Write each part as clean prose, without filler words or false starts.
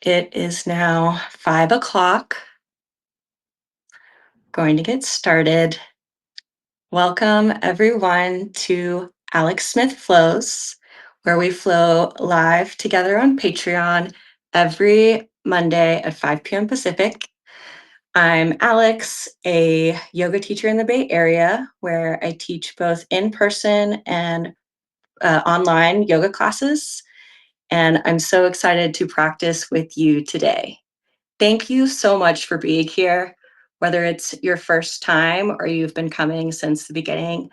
It is now 5 o'clock. Going to get started. Welcome, everyone, to Alex Smith Flows, where we flow live together on Patreon every Monday at 5 p.m. Pacific. I'm Alex, a yoga teacher in the Bay Area, where I teach both in person and online yoga classes. And I'm so excited to practice with you today. Thank you so much for being here. Whether it's your first time or you've been coming since the beginning,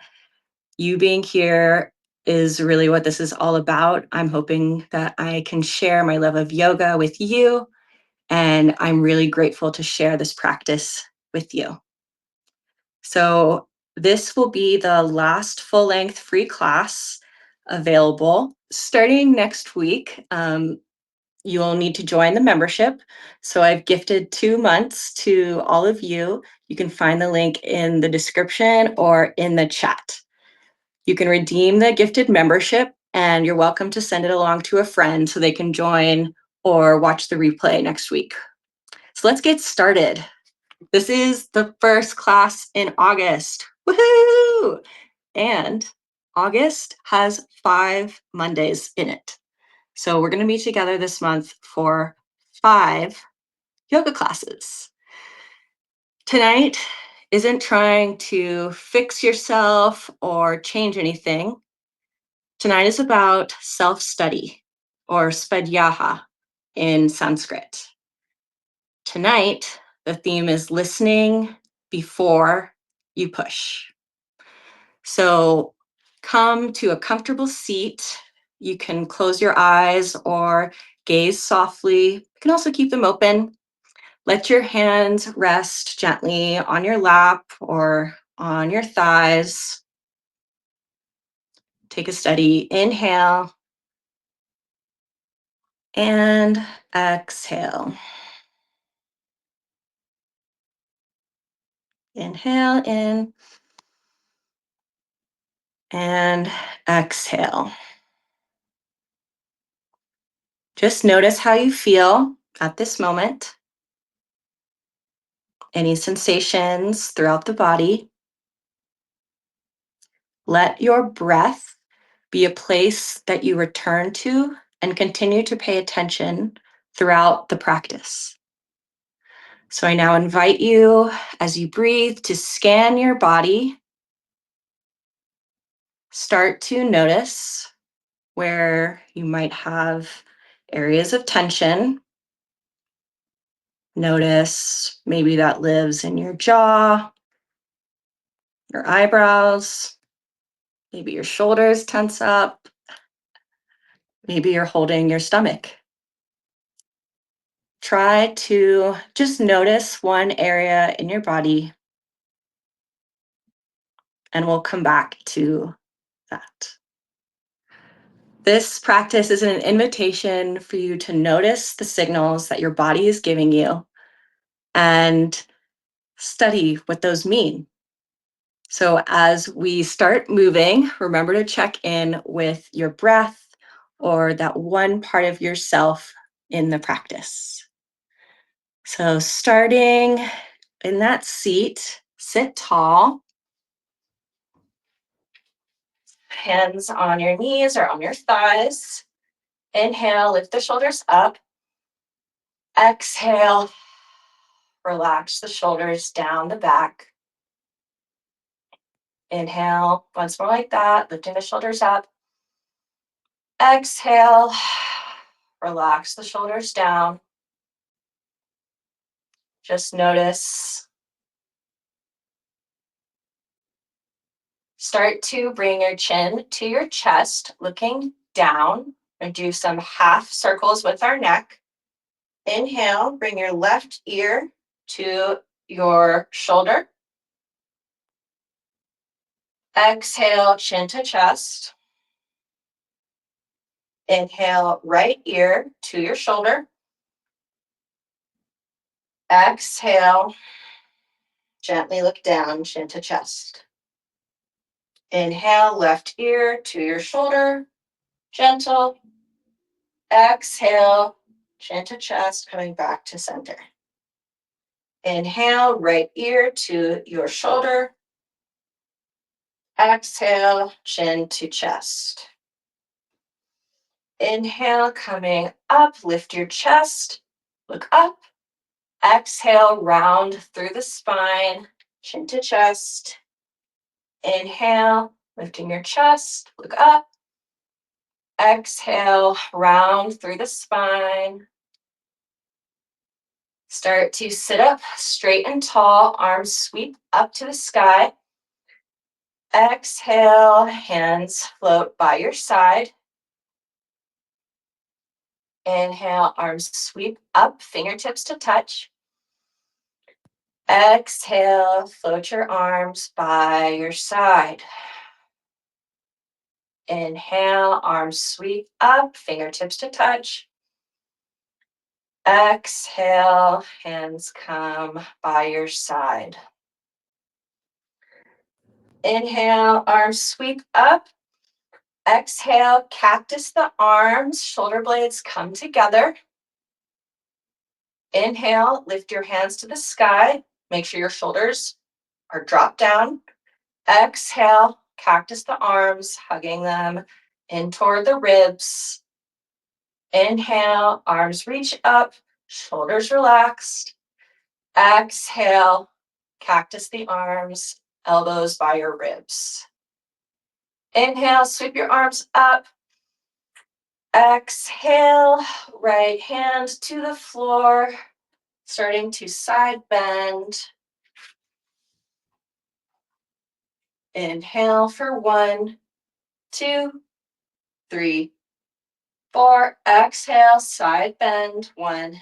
you being here is really what this is all about. I'm hoping that I can share my love of yoga with you, and I'm really grateful to share this practice with you. So, this will be the last full length free class available starting next week. You will need to join the membership. So I've gifted 2 months to all of you. You can find the link in the description or in the chat. You can redeem the gifted membership, and you're welcome to send it along to a friend so they can join or watch the replay next week. So let's get started. This is the first class in August. Woohoo! And August has 5 Mondays in it. So we're going to be together this month for 5 yoga classes. Tonight isn't trying to fix yourself or change anything. Tonight is about self-study, or svādhyāya in Sanskrit. Tonight, the theme is listening before you push. So come to a comfortable seat. You can close your eyes or gaze softly. You can also keep them open. Let your hands rest gently on your lap or on your thighs. Take a steady inhale and exhale. Inhale in and exhale. Just notice how you feel at this moment. Any sensations throughout the body. Let your breath be a place that you return to and continue to pay attention throughout the practice. So I now invite you, as you breathe, to scan your body. Start to notice where you might have areas of tension. Notice maybe that lives in your jaw, your eyebrows, maybe your shoulders tense up, maybe you're holding your stomach. Try to just notice one area in your body, and we'll come back to that. This practice is an invitation for you to notice the signals that your body is giving you and study what those mean. So, as we start moving, remember to check in with your breath or that one part of yourself in the practice. So, starting in that seat, sit tall. Hands on your knees or on your thighs. Inhale, lift the shoulders up. Exhale, relax the shoulders down the back. Inhale, once more like that, lifting the shoulders up. Exhale, relax the shoulders down. Just notice. Start to bring your chin to your chest, looking down, and do some half circles with our neck. Inhale, bring your left ear to your shoulder. Exhale, chin to chest. Inhale, right ear to your shoulder. Exhale, gently look down, chin to chest. Inhale, left ear to your shoulder, gentle. Exhale, chin to chest, coming back to center. Inhale, right ear to your shoulder. Exhale, chin to chest. Inhale, coming up, lift your chest, look up. Exhale, round through the spine, chin to chest. Inhale, lifting your chest, look up. Exhale, round through the spine. Start to sit up straight and tall, arms sweep up to the sky. Exhale, hands float by your side. Inhale, arms sweep up, fingertips to touch. Exhale, float your arms by your side. Inhale, arms sweep up, fingertips to touch. Exhale, hands come by your side. Inhale, arms sweep up. Exhale, cactus the arms, shoulder blades come together. Inhale, lift your hands to the sky. Make sure your shoulders are dropped down. Exhale, cactus the arms, hugging them in toward the ribs. Inhale, arms reach up, shoulders relaxed. Exhale, cactus the arms, elbows by your ribs. Inhale, sweep your arms up. Exhale, right hand to the floor, starting to side bend. Inhale for 1, 2, 3, 4. Exhale, side bend. 1,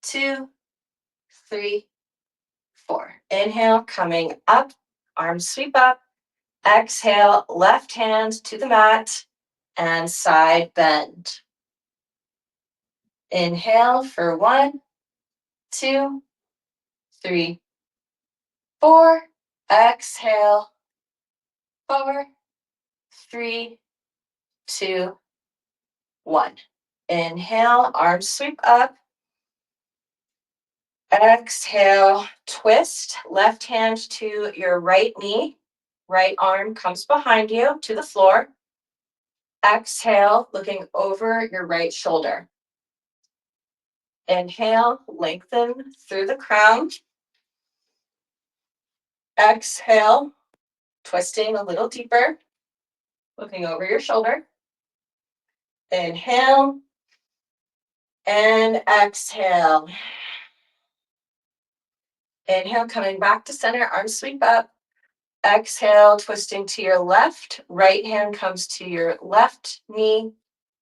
2, 3, 4. Inhale, coming up, arms sweep up. Exhale, left hand to the mat and side bend. Inhale for 1, 2, 3, 4. Exhale, 4, 3, 2, 1. Inhale, arms sweep up. Exhale, twist, left hand to your right knee. Right arm comes behind you to the floor. Exhale, looking over your right shoulder. Inhale, lengthen through the crown. Exhale, twisting a little deeper, looking over your shoulder. Inhale and exhale. Inhale, coming back to center, arms sweep up. Exhale, twisting to your left. Right hand comes to your left knee.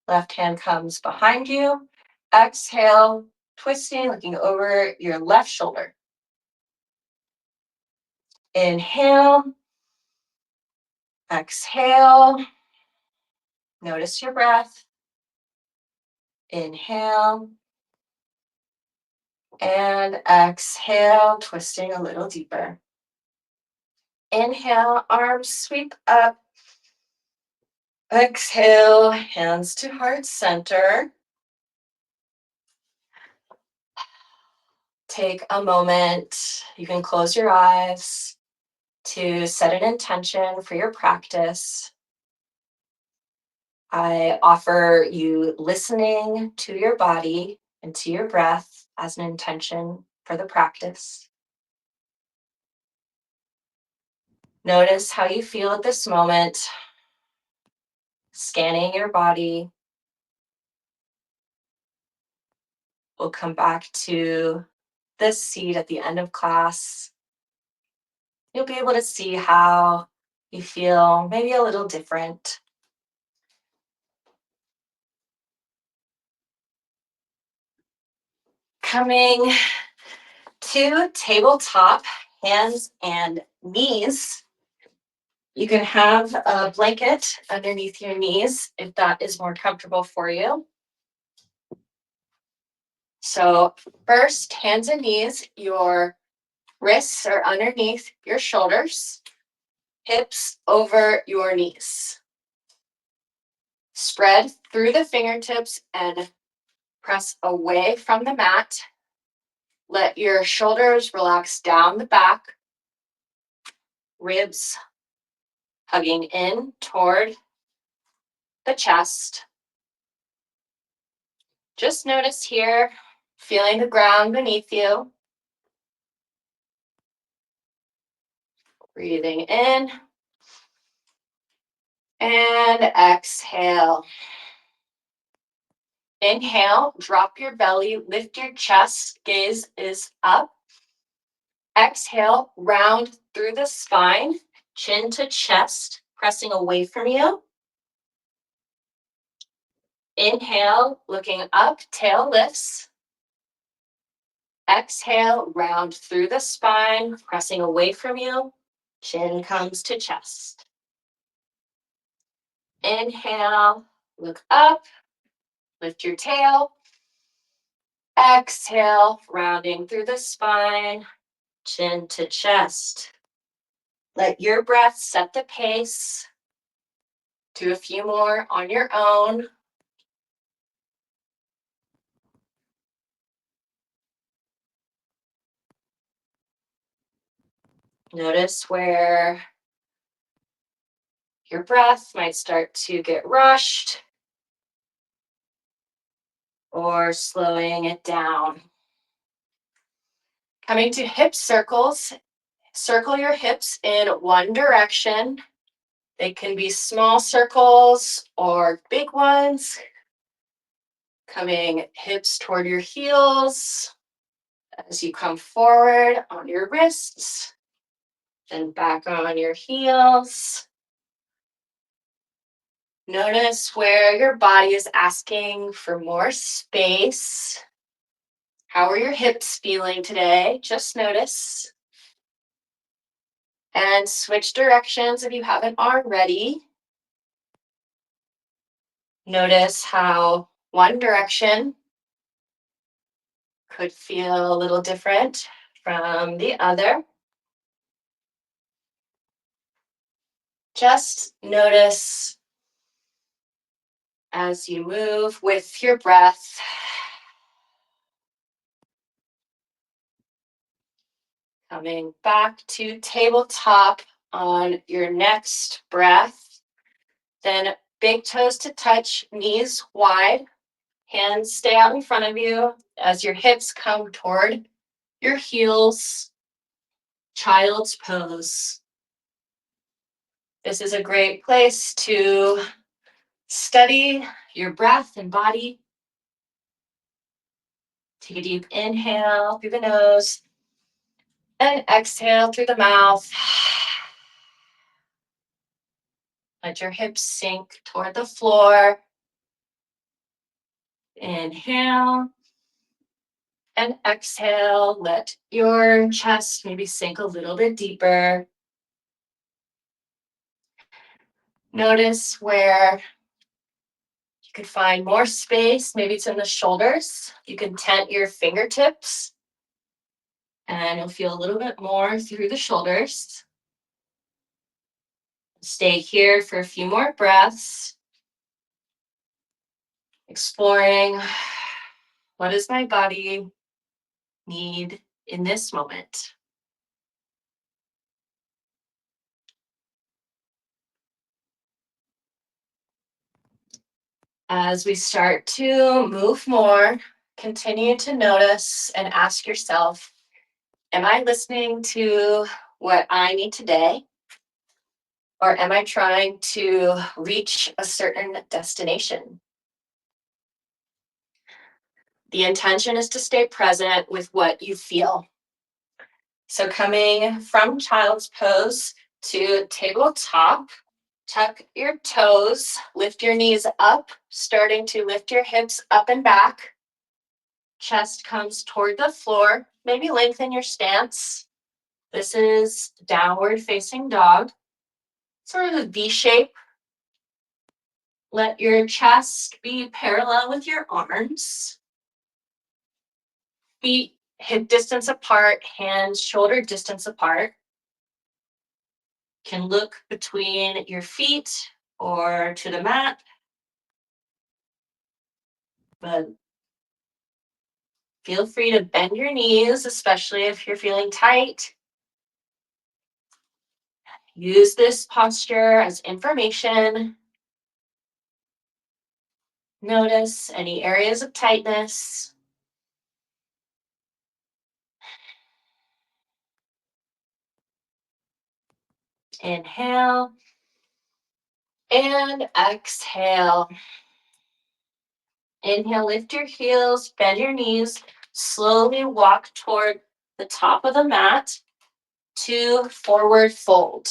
Left hand comes behind you. Exhale, twisting, looking over your left shoulder. Inhale. Exhale. Notice your breath. Inhale. And exhale, twisting a little deeper. Inhale, arms sweep up. Exhale, hands to heart center. Take a moment. You can close your eyes to set an intention for your practice. I offer you listening to your body and to your breath as an intention for the practice. Notice how you feel at this moment, scanning your body. We'll come back to this seat at the end of class. You'll be able to see how you feel maybe a little different. Coming to tabletop, hands and knees. You can have a blanket underneath your knees if that is more comfortable for you. So first, hands and knees, your wrists are underneath your shoulders, hips over your knees. Spread through the fingertips and Press away from the mat. Let your shoulders relax down the back. Ribs hugging in toward the chest. Just notice here, feeling the ground beneath you. Breathing in and exhale. Inhale, drop your belly, lift your chest, gaze is up. Exhale, round through the spine, chin to chest, pressing away from you. Inhale, looking up, tail lifts. Exhale, round through the spine, pressing away from you. Chin comes to chest. Inhale, look up, lift your tail. Exhale, rounding through the spine, chin to chest. Let your breath set the pace. Do a few more on your own. Notice where your breath might start to get rushed or slowing it down. Coming to hip circles, circle your hips in one direction. They can be small circles or big ones. Coming hips toward your heels as you come forward on your wrists, then back on your heels. Notice where your body is asking for more space. How are your hips feeling today? Just notice. And switch directions if you haven't already. Notice how one direction could feel a little different from the other. Just notice as you move with your breath. Coming back to tabletop on your next breath. Then big toes to touch, knees wide. Hands stay out in front of you as your hips come toward your heels. Child's pose. This is a great place to study your breath and body. Take a deep inhale through the nose and exhale through the mouth. Let your hips sink toward the floor. Inhale and exhale. Let your chest maybe sink a little bit deeper. Notice where you could find more space. Maybe it's in the shoulders. You can tent your fingertips and you'll feel a little bit more through the shoulders. Stay here for a few more breaths. Exploring, what does my body need in this moment? As we start to move more, continue to notice and ask yourself, am I listening to what I need today? Or am I trying to reach a certain destination? The intention is to stay present with what you feel. So coming from child's pose to tabletop, tuck your toes, lift your knees up, starting to lift your hips up and back. Chest comes toward the floor. Maybe lengthen your stance. This is downward facing dog, sort of a V shape. Let your chest be parallel with your arms. Feet hip distance apart, hands shoulder distance apart. Can look between your feet or to the mat. But Feel free to bend your knees, especially if you're feeling tight. Use this posture as information. Notice any areas of tightness. Inhale and exhale. Inhale, lift your heels, bend your knees, slowly walk toward the top of the mat to forward fold.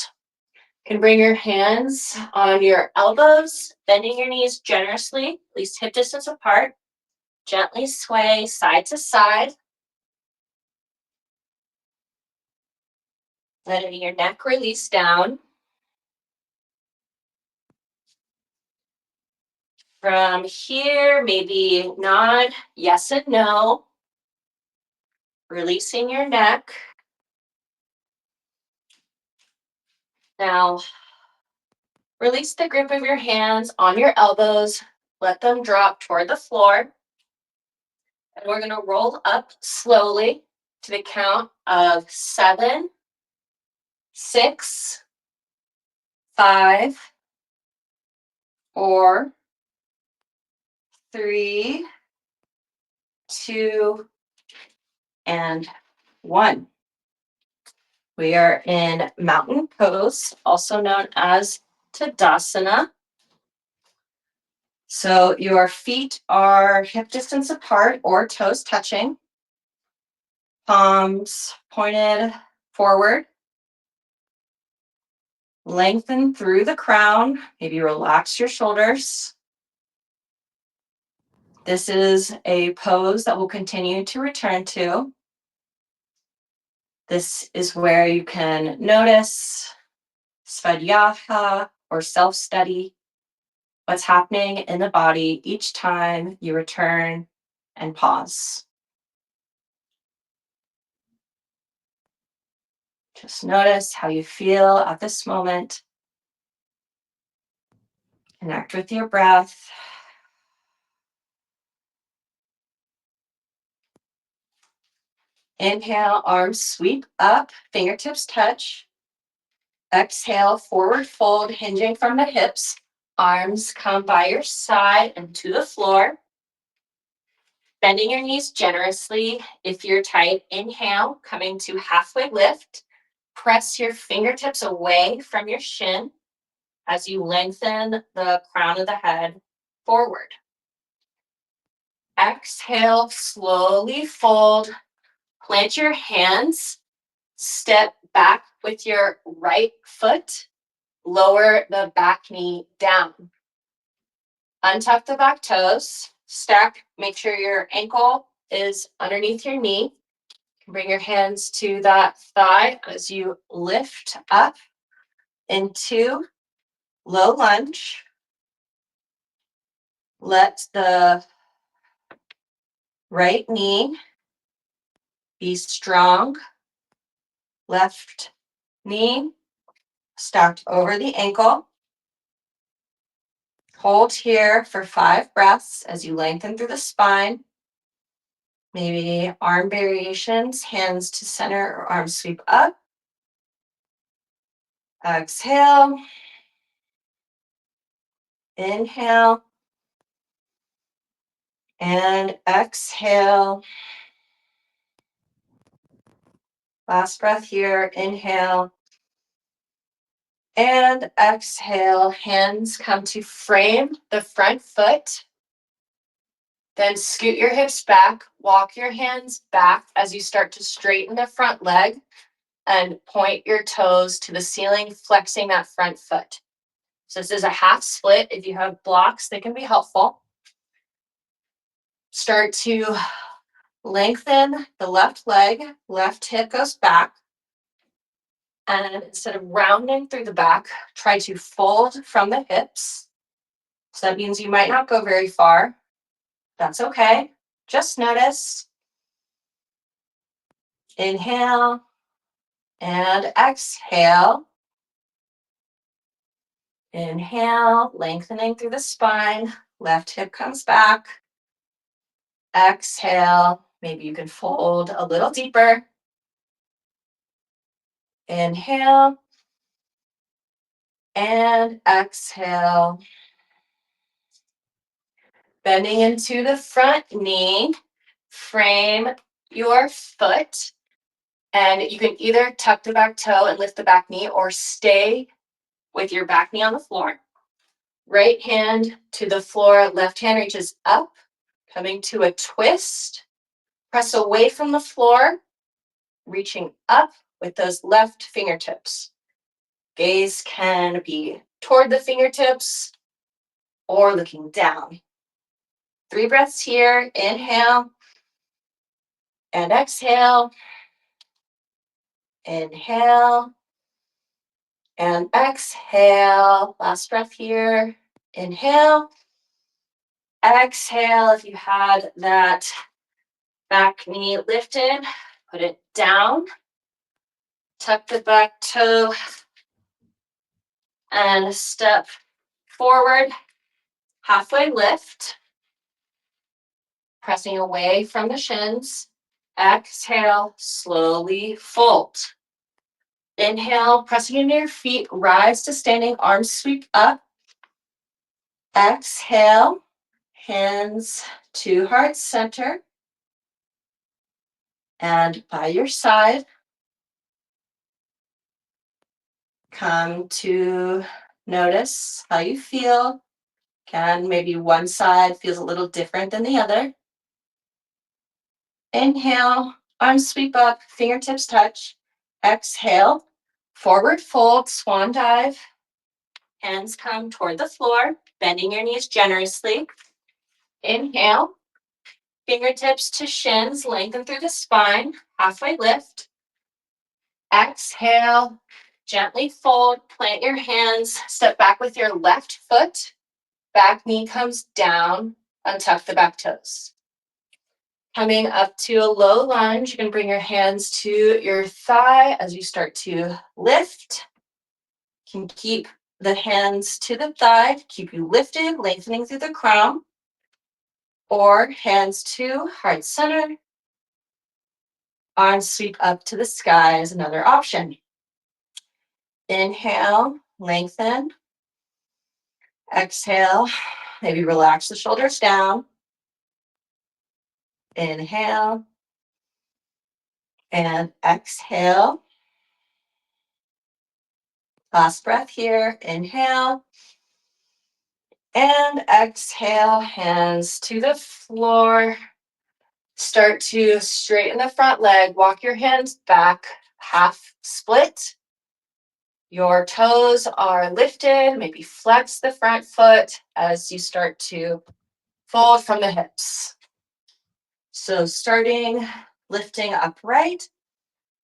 You can bring your hands on your elbows, bending your knees generously, at least hip distance apart. Gently sway side to side. Letting your neck release down. From here, maybe nod yes and no. Releasing your neck. Now, release the grip of your hands on your elbows. Let them drop toward the floor. And we're going to roll up slowly to the count of 7, 6, 5, 4, 3, 2, and 1. We are in mountain pose, also known as Tadasana. So your feet are hip distance apart or toes touching. Palms pointed forward. Lengthen through the crown. Maybe relax your shoulders. This is a pose that we'll continue to return to. This is where you can notice svādhyāya or self-study, what's happening in the body each time you return and pause. Just notice how you feel at this moment. Connect with your breath. Inhale, arms sweep up, fingertips touch. Exhale, forward fold, hinging from the hips. Arms come by your side and to the floor. Bending your knees generously. If you're tight, inhale, coming to halfway lift. Press your fingertips away from your shin as you lengthen the crown of the head forward. Exhale, slowly fold. Plant your hands. Step back with your right foot. Lower the back knee down. Untuck the back toes. Stack, make sure your ankle is underneath your knee. Bring your hands to that thigh as you lift up into low lunge. Let the right knee be strong. Left knee stacked over the ankle. Hold here for 5 breaths as you lengthen through the spine. Maybe arm variations, hands to center or arms sweep up. Exhale. Inhale. And exhale. Last breath here. Inhale. And exhale. Hands come to frame the front foot. Then scoot your hips back. Walk your hands back as you start to straighten the front leg. And point your toes to the ceiling, flexing that front foot. So this is a half split. If you have blocks, they can be helpful. Start to lengthen the left leg, left hip goes back. And instead of rounding through the back, try to fold from the hips. So that means you might not go very far. That's okay. Just notice. Inhale and exhale. Inhale, lengthening through the spine. Left hip comes back. Exhale, Maybe you can fold a little deeper. Inhale and exhale. Bending into the front knee, frame your foot, and you can either tuck the back toe and lift the back knee or stay with your back knee on the floor. Right hand to the floor, left hand reaches up, coming to a twist. Press away from the floor, reaching up with those left fingertips. Gaze can be toward the fingertips or looking down. 3 breaths here. Inhale and exhale. Inhale and exhale. Last breath here. Inhale. Exhale. If you had that back knee lifted, put it down. Tuck the back toe and step forward. Halfway lift. Pressing away from the shins. Exhale, slowly fold. Inhale, pressing into your feet, rise to standing, arms sweep up. Exhale, hands to heart center. And by your side, come to notice how you feel. Can maybe one side feels a little different than the other. Inhale, arms sweep up, fingertips touch. Exhale, forward fold, swan dive. Hands come toward the floor, bending your knees generously. Inhale, fingertips to shins, lengthen through the spine, halfway lift. Exhale, gently fold, plant your hands, step back with your left foot. Back knee comes down, untuck the back toes. Coming up to a low lunge, you can bring your hands to your thigh as you start to lift. You can keep the hands to the thigh, keep you lifted, lengthening through the crown. Or hands to heart center. Arms sweep up to the sky is another option. Inhale, lengthen. Exhale, maybe relax the shoulders down. Inhale and exhale. Last breath here. Inhale and exhale. Hands to the floor. Start to straighten the front leg. Walk your hands back, half split. Your toes are lifted. Maybe flex the front foot as you start to fold from the hips. So starting, lifting upright.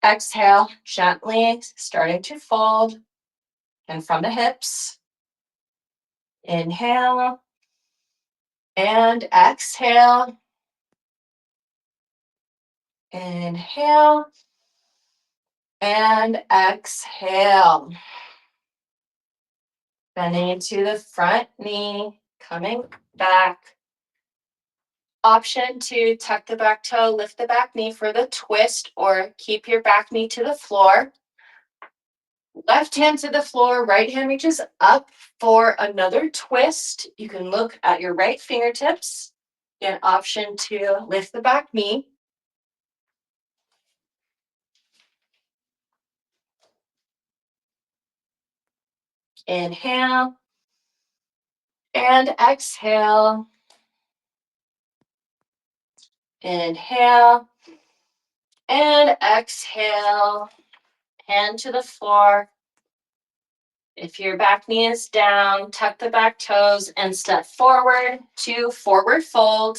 Exhale, gently starting to fold. And from the hips. Inhale. And exhale. Inhale. And exhale. Bending into the front knee, coming back. Option to tuck the back toe, lift the back knee for the twist, or keep your back knee to the floor. Left hand to the floor, right hand reaches up for another twist. You can look at your right fingertips. Again, option to lift the back knee. Inhale and exhale. Inhale and exhale. Hand to the floor. If your back knee is down, tuck the back toes and step forward to forward fold.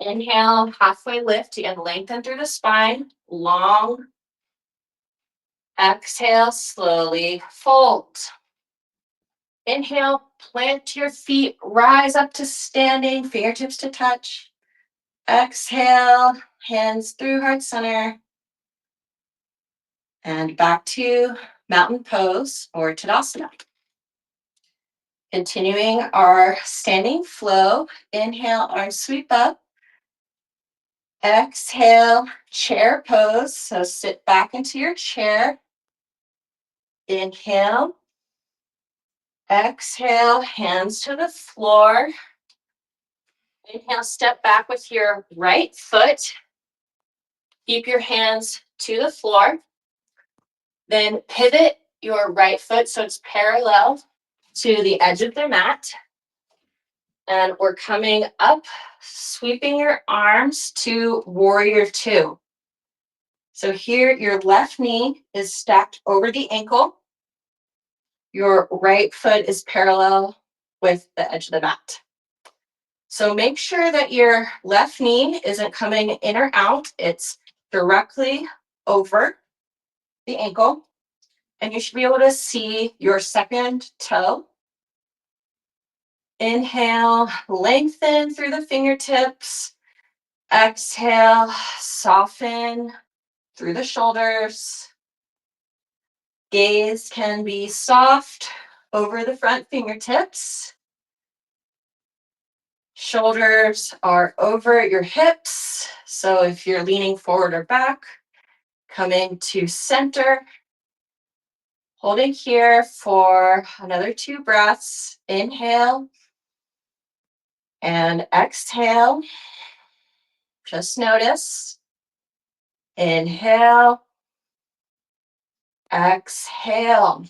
Inhale, halfway lift. You can lengthen through the spine, long. Exhale, slowly fold. Inhale, plant your feet, rise up to standing, fingertips to touch. Exhale, hands through heart center. And back to mountain pose or Tadasana. Continuing our standing flow. Inhale, arms sweep up. Exhale, chair pose. So sit back into your chair. Inhale. Exhale, hands to the floor. Inhale, step back with your right foot. Keep your hands to the floor. Then pivot your right foot so it's parallel to the edge of the mat. And we're coming up, sweeping your arms to warrior two. So here, your left knee is stacked over the ankle. Your right foot is parallel with the edge of the mat. So make sure that your left knee isn't coming in or out. It's directly over the ankle. And you should be able to see your second toe. Inhale, lengthen through the fingertips. Exhale, soften through the shoulders. Gaze can be soft over the front fingertips. Shoulders are over your hips. So if you're leaning forward or back, coming to center. Holding here for another 2 breaths. Inhale and exhale. Just notice. Inhale. Exhale.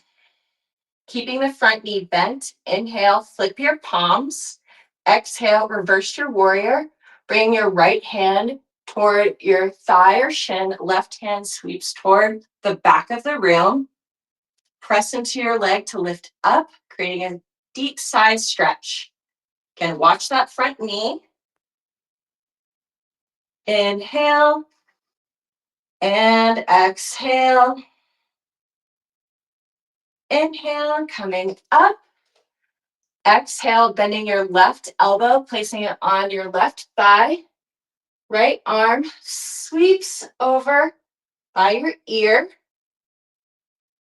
Keeping the front knee bent. Inhale, flip your palms. Exhale, reverse your warrior. Bring your right hand toward your thigh or shin. Left hand sweeps toward the back of the room. Press into your leg to lift up, creating a deep side stretch. Again, watch that front knee. Inhale and exhale. Inhale, coming up. Exhale, bending your left elbow, placing it on your left thigh. Right arm sweeps over by your ear.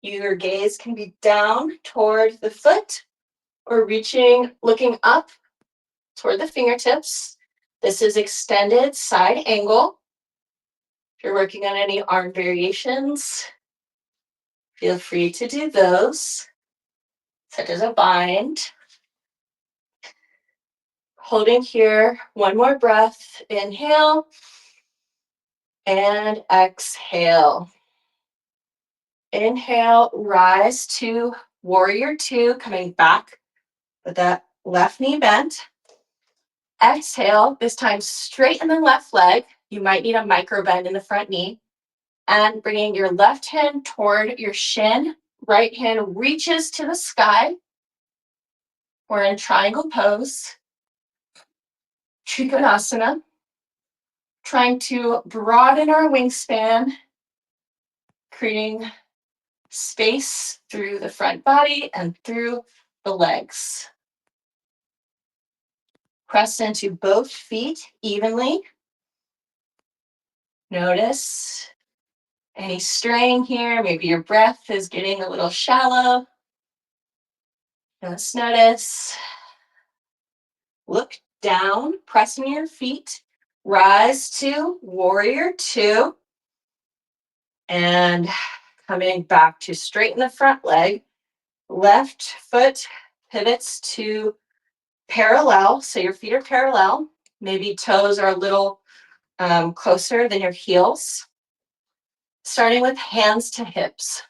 Your gaze can be down toward the foot or looking up toward the fingertips. This is extended side angle. If you're working on any arm variations, feel free to do those, such as a bind. Holding here, one more breath. Inhale and exhale. Inhale, rise to warrior two, coming back with that left knee bent. Exhale, this time straighten the left leg. You might need a micro bend in the front knee. And bringing your left hand toward your shin, right hand reaches to the sky. We're in triangle pose. Trikonasana. Trying to broaden our wingspan, creating space through the front body and through the legs. Press into both feet evenly. Notice any strain here. Maybe your breath is getting a little shallow. Just notice. Look down, pressing your feet. Rise to warrior two. And coming back to straighten the front leg. Left foot pivots to parallel. So your feet are parallel. Maybe toes are a little closer than your heels. Starting with hands to hips.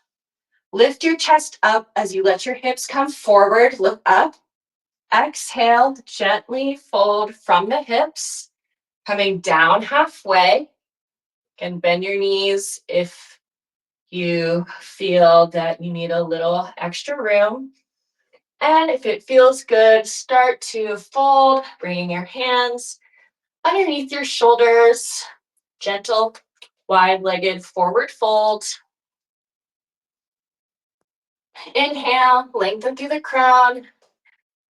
Lift your chest up as you let your hips come forward. Look up. Exhale, gently fold from the hips. Coming down halfway. Again, bend your knees if you feel that you need a little extra room. And if it feels good, start to fold, bringing your hands underneath your shoulders. Gentle, wide-legged forward fold. Inhale, lengthen through the crown.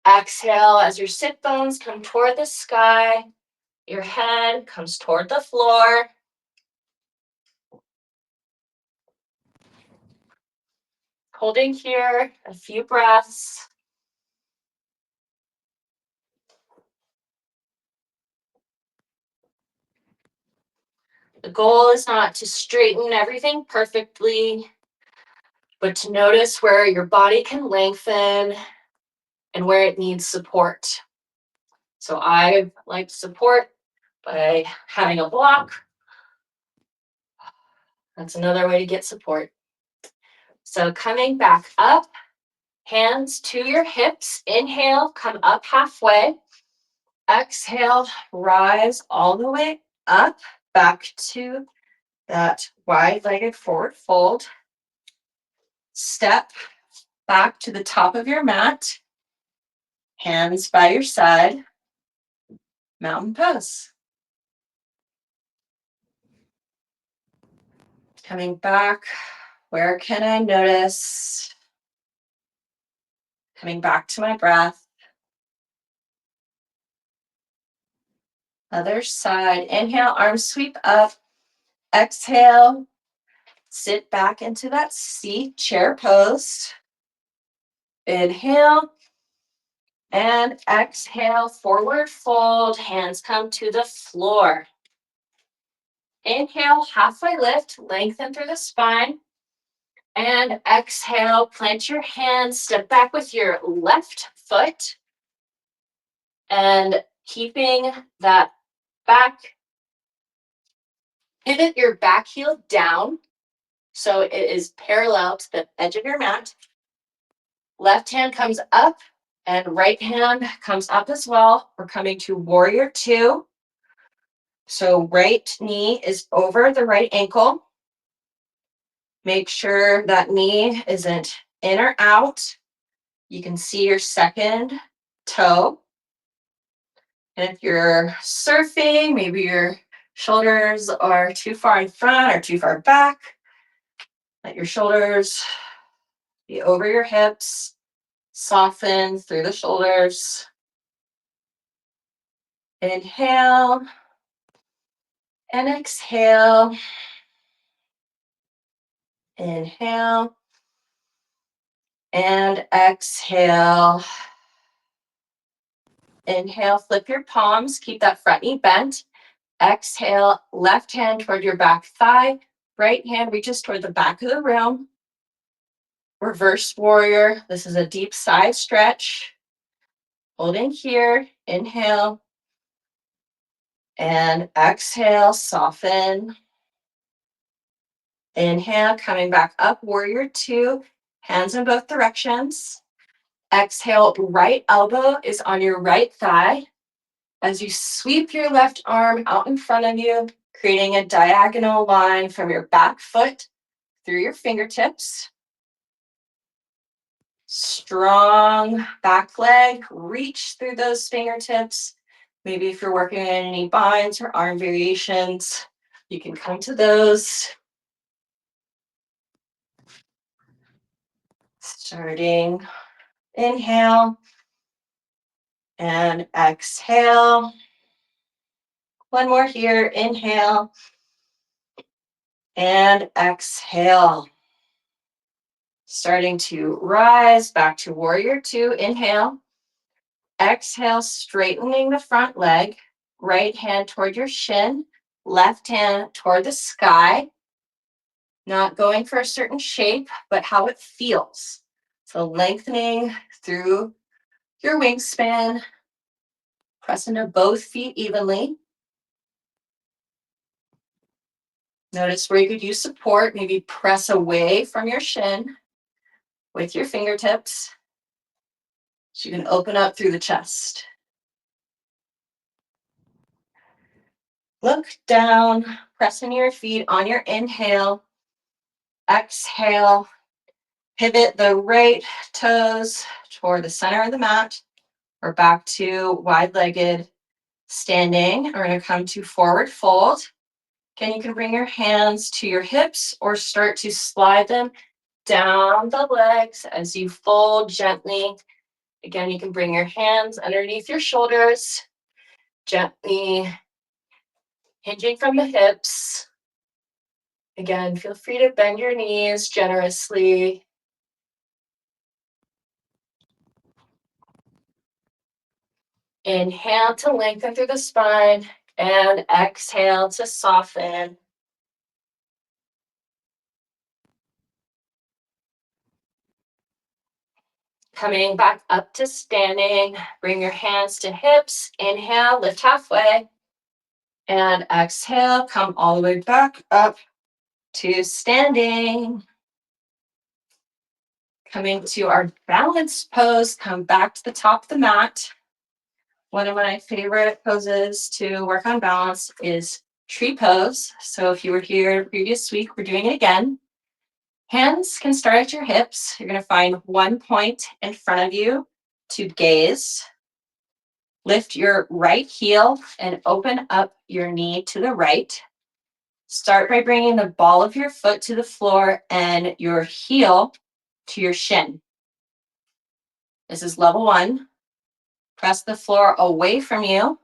Exhale as your sit bones come toward the sky. Your head comes toward the floor. Holding here a few breaths. The goal is not to straighten everything perfectly, but to notice where your body can lengthen and where it needs support. So I like support by having a block. That's another way to get support. So coming back up, hands to your hips. Inhale, come up halfway. Exhale, rise all the way up, back to that wide-legged forward fold. Step back to the top of your mat. Hands by your side. Mountain pose. Coming back, where can I notice? Coming back to my breath. Other side. Inhale, arms sweep up. Exhale, sit back into that seat, chair pose. Inhale and exhale, forward fold. Hands come to the floor. Inhale, halfway lift, lengthen through the spine. And exhale, plant your hands, step back with your left foot. And keeping that back, pivot your back heel down so it is parallel to the edge of your mat. Left hand comes up and right hand comes up as well. We're coming to warrior two. So right knee is over the right ankle. Make sure that knee isn't in or out. You can see your second toe. And if you're surfing, maybe your shoulders are too far in front or too far back. Let your shoulders be over your hips. Soften through the shoulders. Inhale and exhale. Inhale and exhale. Inhale, flip your palms, keep that front knee bent. Exhale, left hand toward your back thigh. Right hand reaches toward the back of the room. Reverse warrior. This is a deep side stretch. Holding here. Inhale. And exhale, soften. Inhale, coming back up, warrior two. Hands in both directions. Exhale, right elbow is on your right thigh. As you sweep your left arm out in front of you, creating a diagonal line from your back foot through your fingertips. Strong back leg, reach through those fingertips. Maybe if you're working on any binds or arm variations, you can come to those. Starting, inhale and exhale. One more here, inhale and exhale. Starting to rise back to warrior two, inhale. Exhale, straightening the front leg, right hand toward your shin, left hand toward the sky. Not going for a certain shape, but how it feels. So lengthening through your wingspan, press into both feet evenly. Notice where you could use support, maybe press away from your shin with your fingertips. So you can open up through the chest. Look down, pressing your feet on your inhale. Exhale, pivot the right toes toward the center of the mat or back to wide-legged standing. We're going to come to forward fold. Again, you can bring your hands to your hips or start to slide them down the legs as you fold gently. Again, you can bring your hands underneath your shoulders, gently hinging from the hips. Again, feel free to bend your knees generously. Inhale to lengthen through the spine and exhale to soften. Coming back up to standing, bring your hands to hips. Inhale, lift halfway. And exhale, come all the way back up to standing. Coming to our balanced pose, come back to the top of the mat. One of my favorite poses to work on balance is tree pose. So if you were here previous week, we're doing it again. Hands can start at your hips. You're going to find one point in front of you to gaze. Lift your right heel and open up your knee to the right. Start by bringing the ball of your foot to the floor and your heel to your shin. This is level 1. Press the floor away from you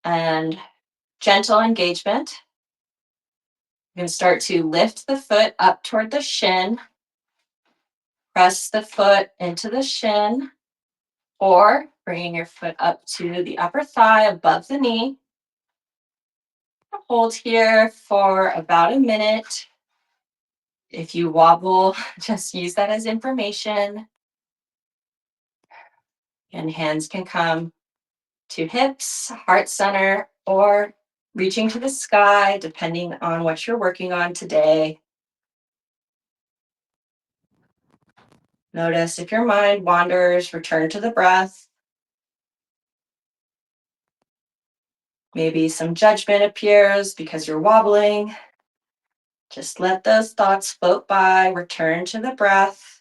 and gentle engagement. You're going to start to lift the foot up toward the shin. Press the foot into the shin, or bringing your foot up to the upper thigh above the knee. Hold here for about a minute. If you wobble, just use that as information. And hands can come to hips, heart center, or reaching to the sky, depending on what you're working on today. Notice if your mind wanders, return to the breath. Maybe some judgment appears because you're wobbling. Just let those thoughts float by, return to the breath.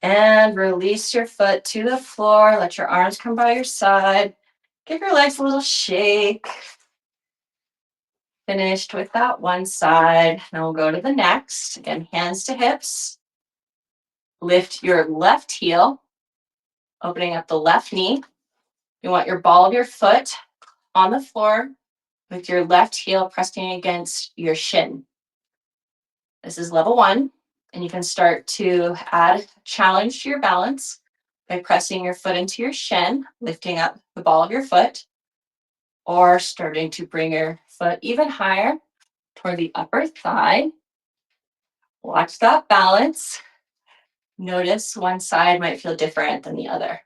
And release your foot to the floor. Let your arms come by your side. Give your legs a little shake. Finished with that one side. Now we'll go to the next. Again, hands to hips. Lift your left heel, opening up the left knee. You want your ball of your foot on the floor with your left heel pressing against your shin. This is level 1, and you can start to add challenge to your balance by pressing your foot into your shin, lifting up the ball of your foot, or starting to bring your foot even higher toward the upper thigh. Watch that balance. Notice one side might feel different than the other.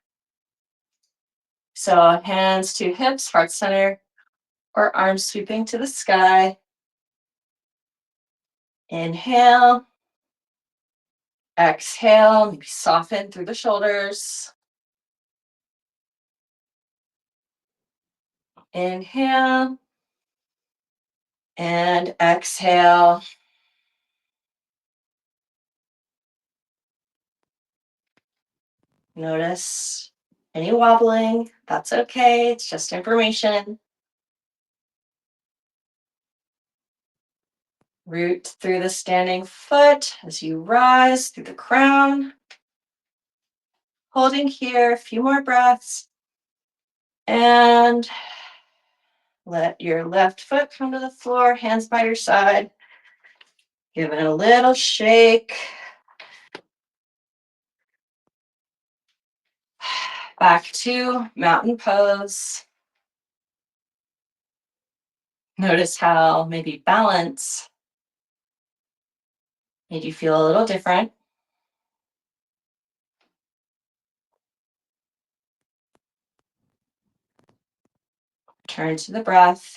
So hands to hips, heart center, or arms sweeping to the sky. Inhale. Exhale, maybe soften through the shoulders. Inhale. And exhale. Notice any wobbling. That's okay. It's just information. Root through the standing foot as you rise through the crown. Holding here a few more breaths. And let your left foot come to the floor, hands by your side. Give it a little shake. Back to mountain pose. Notice how maybe balance made you feel a little different. Turn to the breath.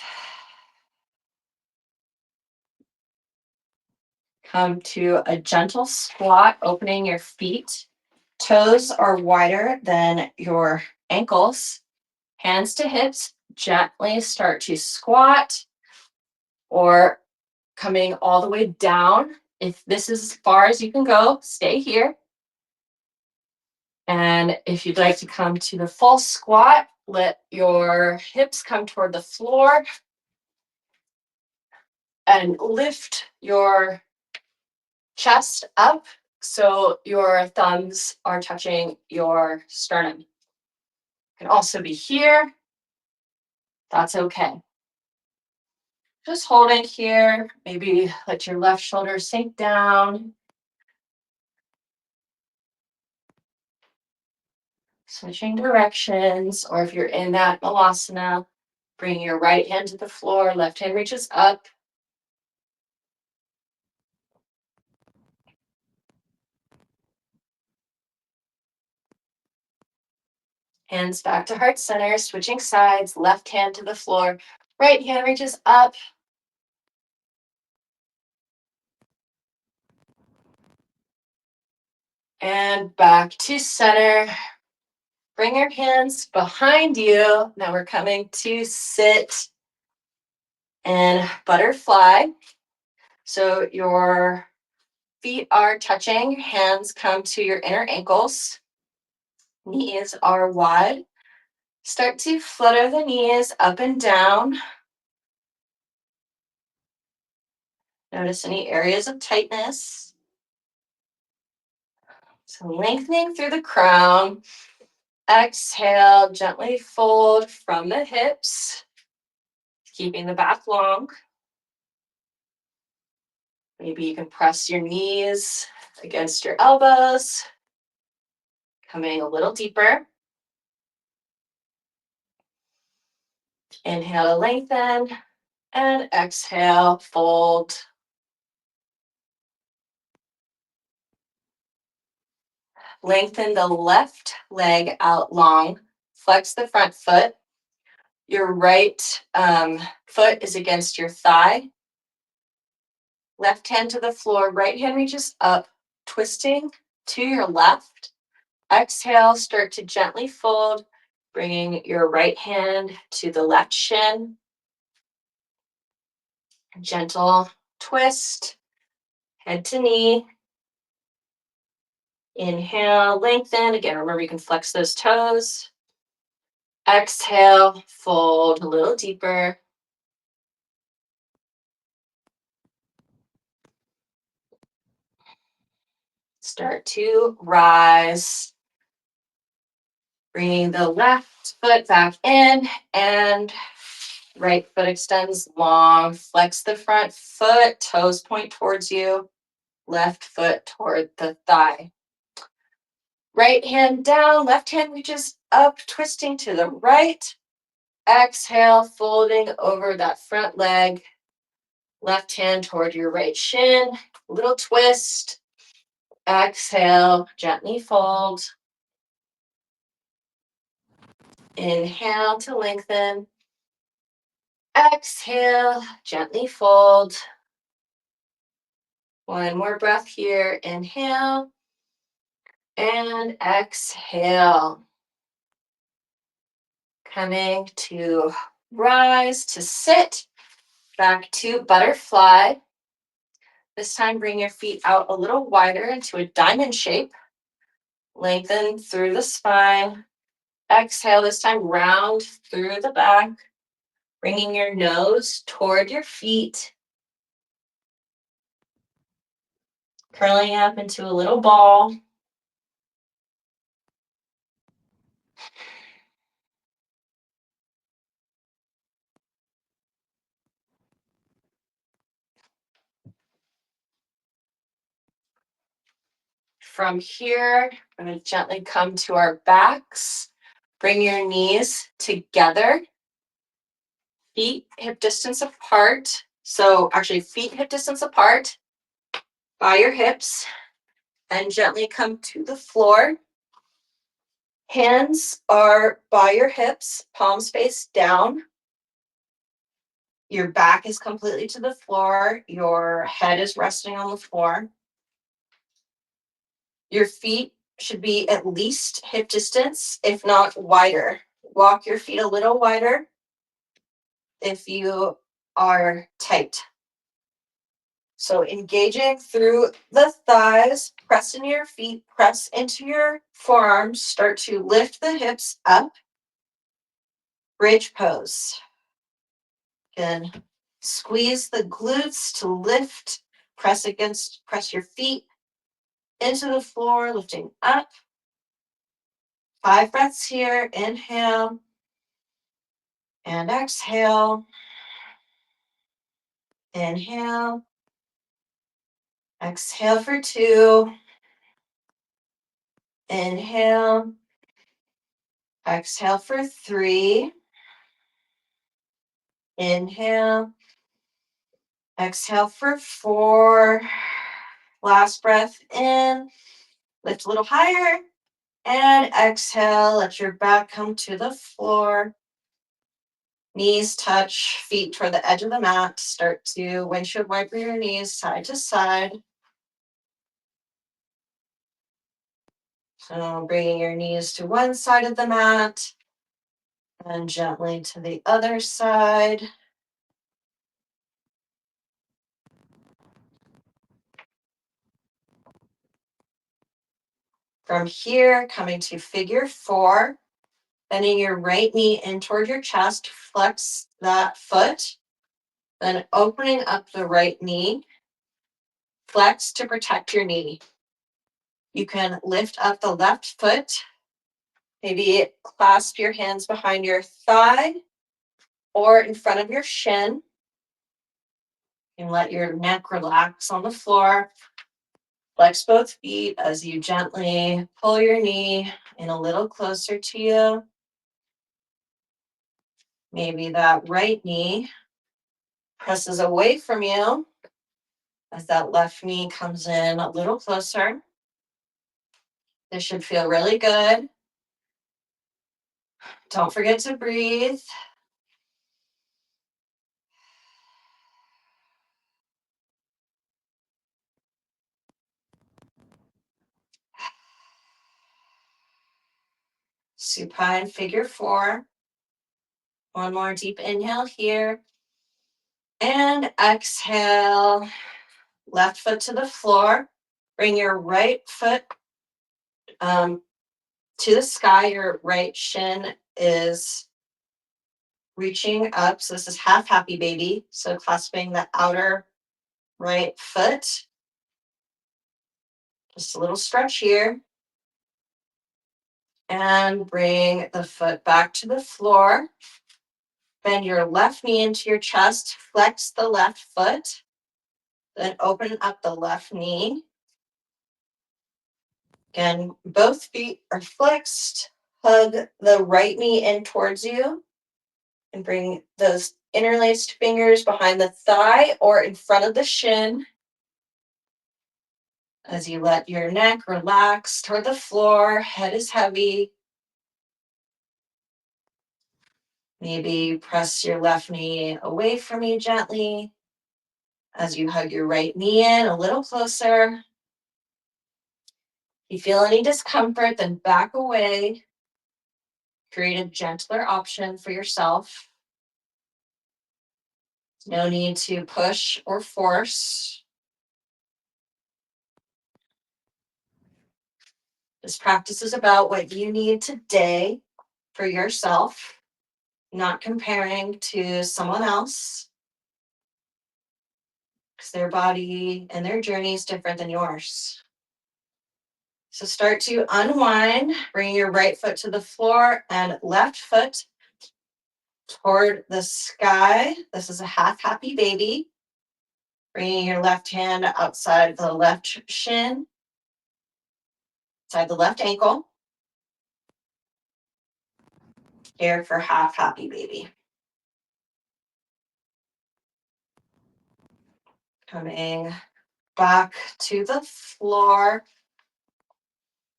Come to a gentle squat, opening your feet. Toes are wider than your ankles. Hands to hips. Gently start to squat or coming all the way down. If this is as far as you can go, stay here. And if you'd like to come to the full squat, let your hips come toward the floor and lift your chest up so your thumbs are touching your sternum. Can also be here. That's okay. Just hold it here. Maybe let your left shoulder sink down. Switching directions, or if you're in that malasana, Bring your right hand to the floor, left hand reaches up. Hands back to heart center, switching sides, left hand to the floor, right hand reaches up. And back to center. Bring your hands behind you. Now we're coming to sit in butterfly. So your feet are touching, hands come to your inner ankles. Knees are wide. Start to flutter the knees up and down. Notice any areas of tightness. So lengthening through the crown. Exhale, gently fold from the hips, keeping the back long. Maybe you can press your knees against your elbows, coming a little deeper. Inhale to lengthen, and exhale, fold. Lengthen the left leg out long. Flex the front foot. Your right foot is against your thigh. Left hand to the floor, right hand reaches up, twisting to your left. Exhale, start to gently fold, bringing your right hand to the left shin. Gentle twist, head to knee. Inhale, lengthen. Again, remember you can flex those toes. Exhale, fold a little deeper. Start to rise. Bringing the left foot back in and right foot extends long. Flex the front foot, toes point towards you. Left foot toward the thigh. Right hand down, left hand reaches up, twisting to the right. Exhale, folding over that front leg. Left hand toward your right shin. Little twist. Exhale, gently fold. Inhale to lengthen. Exhale, gently fold. One more breath here. Inhale and exhale. Coming to rise, to sit. Back to butterfly. This time, bring your feet out a little wider into a diamond shape. Lengthen through the spine. Exhale, this time round through the back. Bringing your nose toward your feet. Curling up into a little ball. From here, I'm going to gently come to our backs. Bring your knees together. Feet hip distance apart. So actually feet hip distance apart by your hips. And gently come to the floor. Hands are by your hips, palms face down. Your back is completely to the floor. Your head is resting on the floor. Your feet should be at least hip distance, if not wider. Walk your feet a little wider if you are tight. So engaging through the thighs, press into your feet, press into your forearms, start to lift the hips up. Bridge pose. Again, squeeze the glutes to lift, press your feet into the floor, lifting up. 5 breaths here. Inhale and exhale. Inhale. Exhale for 2. Inhale. Exhale for 3. Inhale. Exhale for 4. Last breath in. Lift a little higher. And exhale. Let your back come to the floor. Knees touch, feet toward the edge of the mat. Start to windshield wiper your knees side to side. So bringing your knees to one side of the mat and gently to the other side. From here, coming to figure 4, bending your right knee in toward your chest, flex that foot, then opening up the right knee, flex to protect your knee. You can lift up the left foot, maybe clasp your hands behind your thigh or in front of your shin, and let your neck relax on the floor. Flex both feet as you gently pull your knee in a little closer to you. Maybe that right knee presses away from you as that left knee comes in a little closer. This should feel really good. Don't forget to breathe. Supine figure 4. One more deep inhale here. And exhale. Left foot to the floor. Bring your right foot to the sky. Your right shin is reaching up. So this is half happy baby. So clasping the outer right foot. Just a little stretch here. And bring the foot back to the floor. Bend your left knee into your chest. Flex the left foot. Then open up the left knee. Again, both feet are flexed. Hug the right knee in towards you. And bring those interlaced fingers behind the thigh or in front of the shin. As you let your neck relax toward the floor, head is heavy. Maybe press your left knee away from you gently as you hug your right knee in a little closer. If you feel any discomfort, then back away. Create a gentler option for yourself. No need to push or force. This practice is about what you need today for yourself, not comparing to someone else, because their body and their journey is different than yours. So start to unwind, bring your right foot to the floor and left foot toward the sky. This is a half happy baby. Bringing your left hand outside the left shin, outside the left ankle. Here for half happy baby. Coming back to the floor.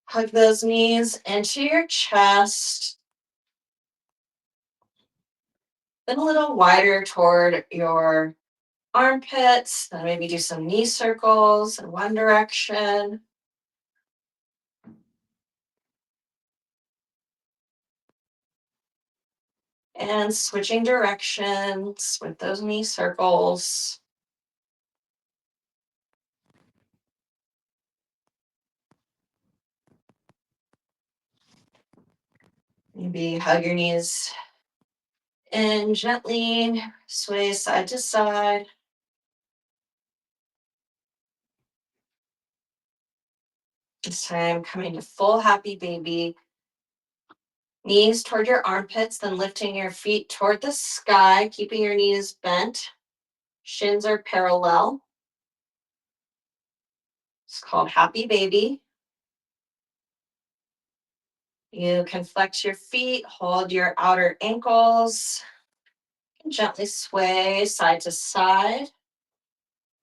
Hug those knees into your chest. Then a little wider toward your armpits. Then maybe do some knee circles in one direction. And switching directions with those knee circles. Maybe hug your knees and gently sway side to side. This time coming to full happy baby. Knees toward your armpits, then lifting your feet toward the sky, keeping your knees bent. Shins are parallel. It's called happy baby. You can flex your feet, hold your outer ankles, Gently sway side to side.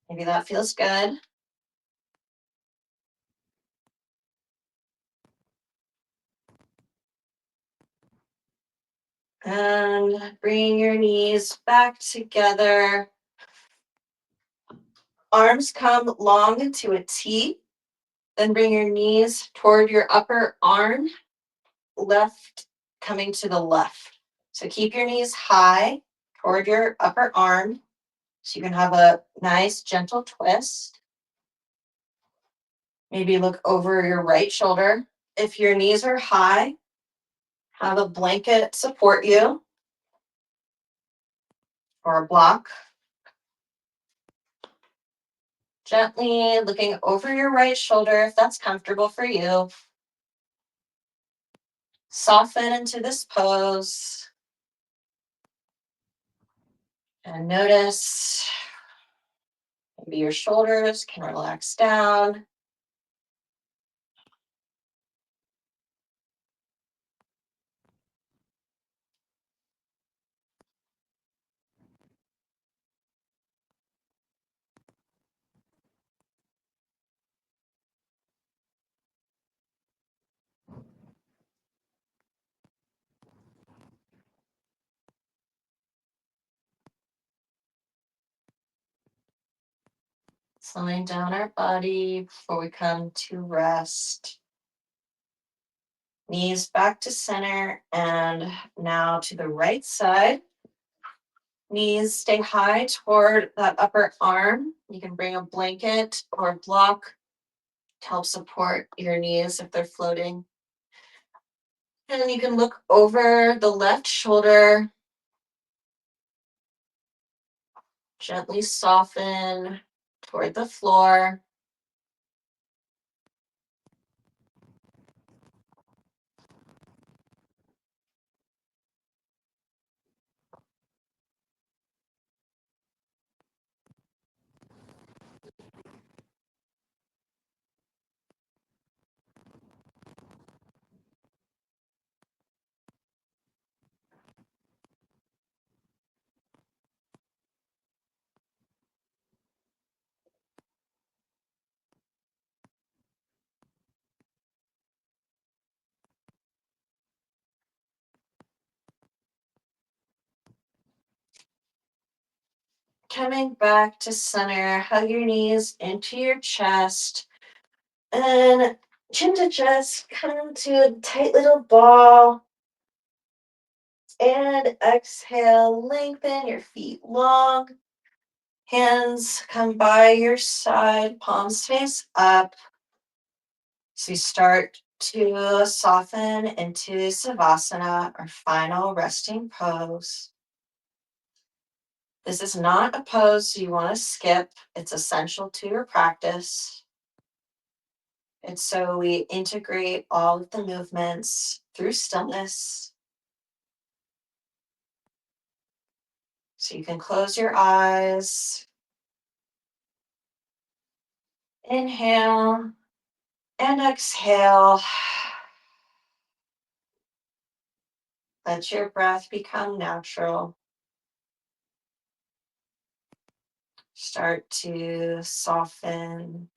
Maybe that feels good. And bring your knees back together. Arms come long into a T. Then bring your knees toward your upper arm, left coming to the left. So keep your knees high toward your upper arm so you can have a nice gentle twist. Maybe look over your right shoulder. If your knees are high, have a blanket support you or a block. Gently looking over your right shoulder if that's comfortable for you. Soften into this pose and notice maybe your shoulders can relax down. Slowing down our body before we come to rest. Knees back to center and now to the right side. Knees stay high toward that upper arm. You can bring a blanket or a block to help support your knees if they're floating. And then you can look over the left shoulder. Gently soften toward the floor. Coming back to center, hug your knees into your chest. And chin to chest, come to a tight little ball. And exhale, lengthen your feet long. Hands come by your side, palms face up. So you start to soften into Savasana, our final resting pose. This is not a pose you want to skip. It's essential to your practice. And so we integrate all of the movements through stillness. So you can close your eyes. Inhale and exhale. Let your breath become natural. Start to soften.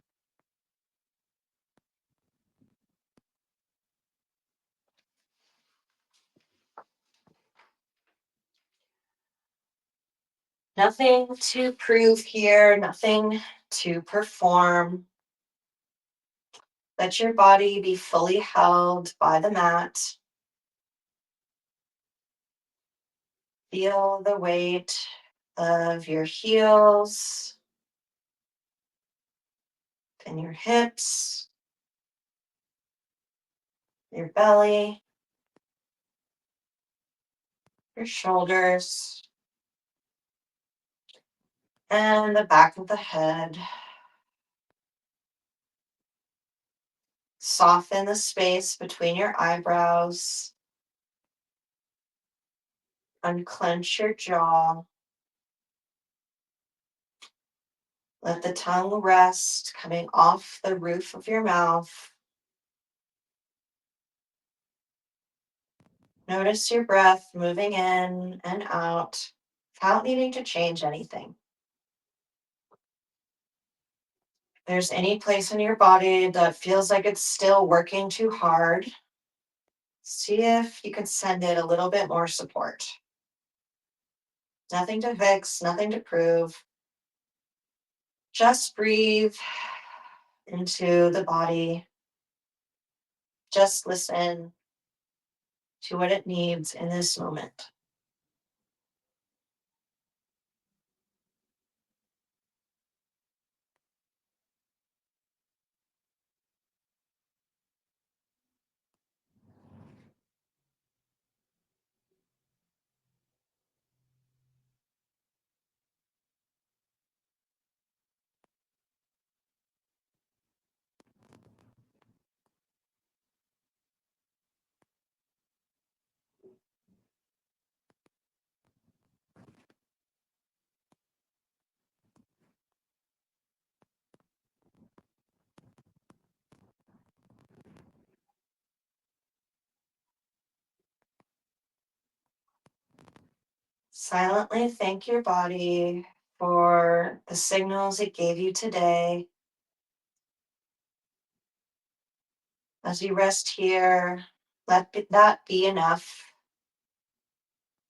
Nothing to prove here, nothing to perform. Let your body be fully held by the mat. Feel the weight of your heels and your hips, your belly, your shoulders, and the back of the head. Soften the space between your eyebrows. Unclench your jaw. Let the tongue rest, coming off the roof of your mouth. Notice your breath moving in and out. without needing to change anything. If there's any place in your body that feels like it's still working too hard, see if you can send it a little bit more support. Nothing to fix, nothing to prove. Just breathe into the body. Just listen to what it needs in this moment. Silently thank your body for the signals it gave you today. As you rest here, let that be enough.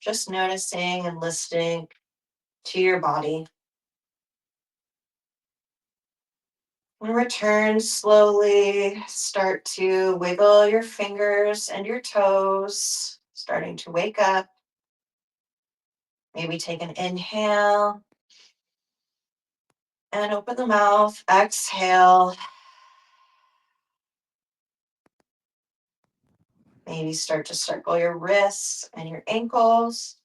Just noticing and listening to your body. And return slowly. Start to wiggle your fingers and your toes, starting to wake up. Maybe take an inhale and open the mouth. Exhale. Maybe start to circle your wrists and your ankles.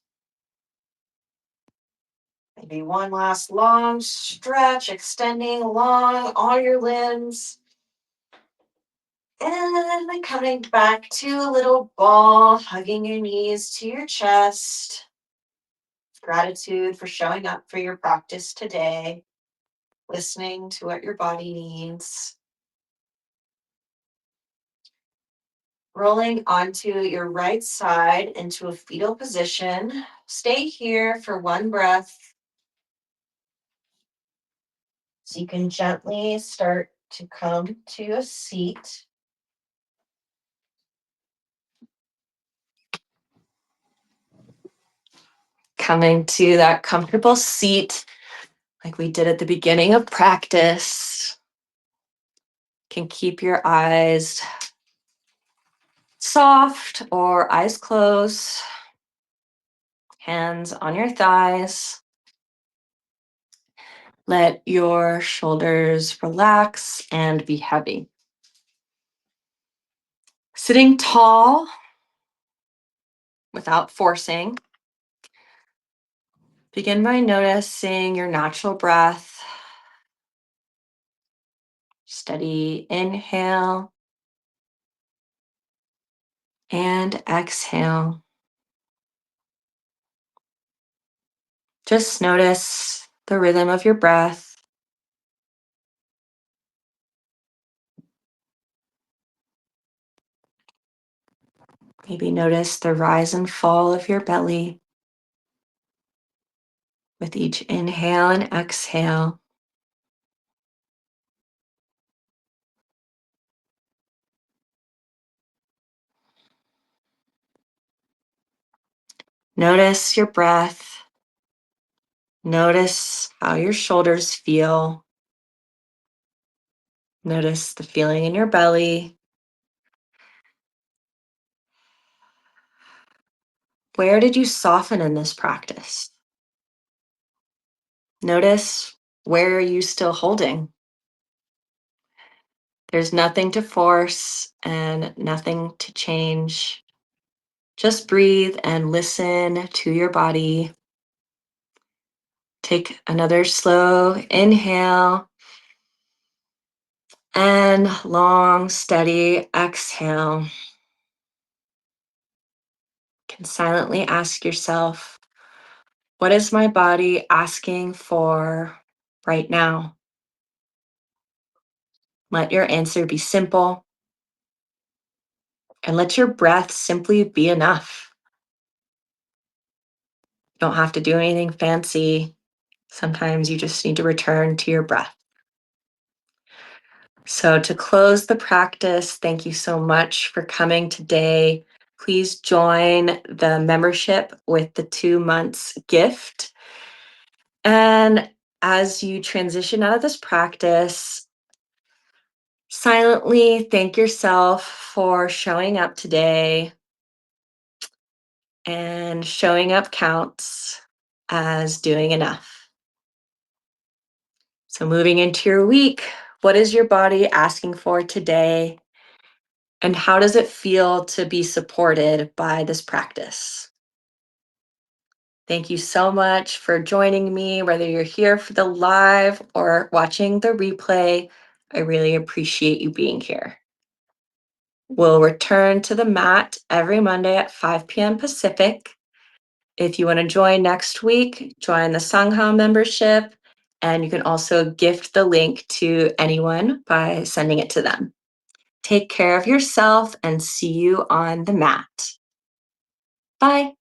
Maybe one last long stretch, extending along all your limbs. And then coming back to a little ball, hugging your knees to your chest. Gratitude for showing up for your practice today, listening to what your body needs. Rolling onto your right side into a fetal position. Stay here for one breath. So you can gently start to come to a seat. Coming to that comfortable seat like we did at the beginning of practice. Can keep your eyes soft or eyes closed. Hands on your thighs. Let your shoulders relax and be heavy. Sitting tall without forcing. Begin by noticing your natural breath. Steady inhale and exhale. Just notice the rhythm of your breath. Maybe notice the rise and fall of your belly with each inhale and exhale. Notice your breath. Notice how your shoulders feel. Notice the feeling in your belly. Where did you soften in this practice? Notice where are you still holding? There's nothing to force and nothing to change. Just breathe and listen to your body. Take another slow inhale and long, steady exhale. You can silently ask yourself, what is my body asking for right now? Let your answer be simple and let your breath simply be enough. You don't have to do anything fancy. Sometimes you just need to return to your breath. So, to close the practice, thank you so much for coming today. Please join the membership with the 2 months gift. And as you transition out of this practice, silently thank yourself for showing up today. And showing up counts as doing enough. So, moving into your week, what is your body asking for today? And how does it feel to be supported by this practice? Thank you so much for joining me, whether you're here for the live or watching the replay. I really appreciate you being here. We'll return to the mat every Monday at 5 p.m. Pacific. If you want to join next week, join the Sangha membership, and you can also gift the link to anyone by sending it to them. Take care of yourself and see you on the mat. Bye.